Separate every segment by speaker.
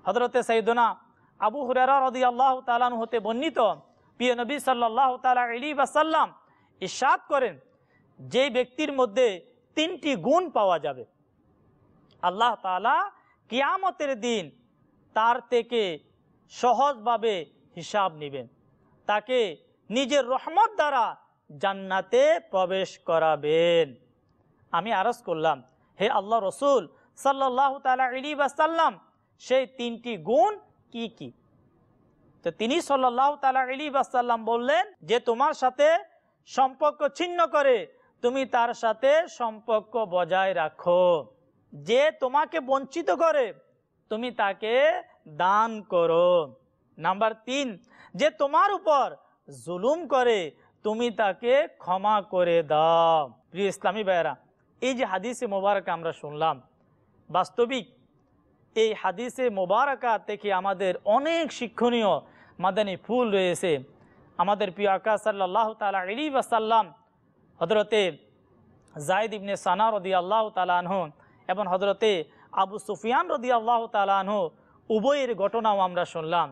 Speaker 1: হযরতে সাইয়েদনা আবু হুরায়রা রাদিয়াল্লাহু তাআলা আনহু হতে বর্ণিত, প্রিয় নবী সাল্লাল্লাহু তাআলা আলাইহি ওয়াসাল্লাম ইরশাদ করেন, যে ব্যক্তির মধ্যে তিনটি গুণ পাওয়া যাবে, আল্লাহ তাআলা কিয়ামতের দিন তার থেকে সহজভাবে হিসাব নেবেন, তাকে নিজের রহমত দ্বারা জান্নাতে প্রবেশ করাবেন। আমি আরজ করলাম, হে আল্লাহ রসুল সাল্লাল্লাহু তাআলা আলাইহি ওয়াসাল্লাম, সেই তিনটি গুণ কি কি? তো তিনি সাল্লাল্লাহু তাআলা আলাইহি ওয়াসাল্লাম বললেন যে তোমার সাথে সম্পর্ক ছিন্ন করে তুমি তার সাথে সম্পর্ক বজায় রাখো, যে তোমাকে বঞ্চিত করে তুমি তাকে দান করো। নাম্বার 3, যে তোমার উপর জুলুম করে তুমি তাকে ক্ষমা করে দাও। প্রিয় ইসলামী ভাইয়েরা, এই যে হাদিসে মোবারকা আমরা শুনলাম, বাস্তবিক এই হাদিসে মোবারকা থেকে আমাদের অনেক শিক্ষণীয় মাদানী ফুল রয়েছে। আমাদের প্রিয় আকা সাল্লাল্লাহু তাআলা আলাইহি ওয়াসাল্লাম হযরতে যায়েদ ইবনে সানা রাদিয়াল্লাহু তাআলা আনহু এবং হযরতে আবু সুফিয়ান রাদিয়াল্লাহু তাআলা আনহু উভয়ের ঘটনাও আমরা শুনলাম।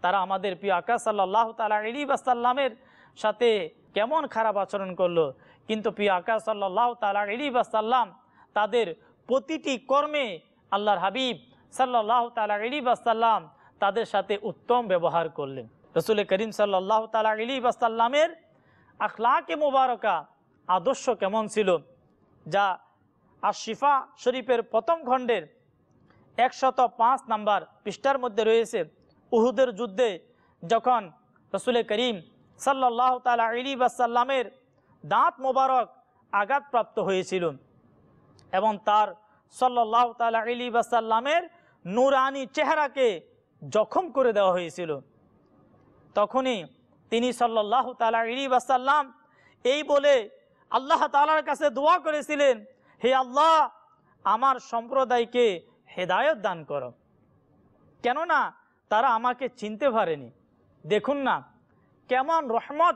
Speaker 1: তারা আমাদের প্রিয় আকা সাল্লাল্লাহু তাআলা আলাইহি ওয়াসাল্লামের সাথে কেমন খারাপ আচরণ করলো, কিন্তু প্রিয় আকা সাল্লাল্লাহু তাআলা আলাইহি ওয়াসাল্লাম তাদের প্রতিটি কর্মে আল্লাহর হাবিব সাল্লাল্লাহু তাআলা আলাইহি ওয়াসাল্লাম তাদের সাথে উত্তম ব্যবহার করলেন। রাসূল করিম সাল্লাল্লাহু তাআলা আলাইহি ওয়াসাল্লামের আখলাকে মুবারকা, আদর্শ কেমন ছিল, যা আশ-শিফা শরীফের প্রথম খণ্ডের 105 নম্বর পৃষ্ঠার মধ্যে রয়েছে। উহুদের যুদ্ধে যখন রাসূল করিম সাল্লাল্লাহু তাআলা আলাইহি ওয়াসাল্লামের দাঁত মোবারক আঘাতপ্রাপ্ত হয়েছিল এবং তার সাল্লাল্লাহু তাআলা আলাইহি ওয়াসাল্লামের নূরানি চেহারাকে জখম করে দেওয়া হয়েছিল, তখনই তিনি সাল্লাল্লাহু তাআলা আলাইহি ওয়াসাল্লাম এই বলে আল্লাহ তাআলার কাছে দোয়া করেছিলেন, হে আল্লাহ, আমার সম্প্রদায়কে হেদায়েত দান করো, কেননা তারা আমাকে চিনতে পারেনি। দেখুন না কেমন রহমত,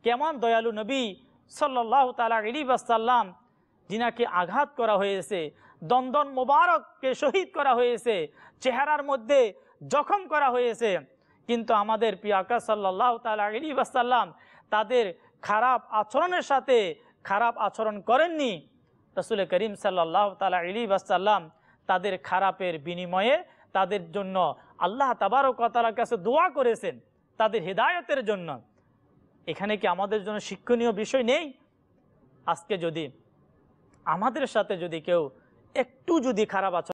Speaker 1: কেমন দয়ালু নবী সাল্লাল্লাহু তাআলা আলাইহি ওয়াসাল্লাম, যিনাকে আঘাত করা হয়েছে, দন্দন মোবারককে শহীদ করা হয়েছে, চেহারার মধ্যে জখম করা হয়েছে, কিন্তু আমাদের প্রিয় আকা সাল্লাল্লাহু তাআলা আলাইহি ওয়াসাল্লাম তাদের খারাপ আচরণের সাথে খারাপ আচরণ করেননি। রাসূল করিম সাল্লাল্লাহু তাআলা আলাইহি ওয়াসাল্লাম তাদের খারাপের বিনিময়ে তাদের জন্য আল্লাহ তাবারক ওয়া তাআলার কাছে দোয়া করেছেন তাদের হেদায়েতের জন্য। এখানে কি আমাদের জন্য শিক্ষণীয় বিষয় নেই? আজকে যদি আমাদের সাথে যদি কেউ একটু যদি খারাপ আচরণ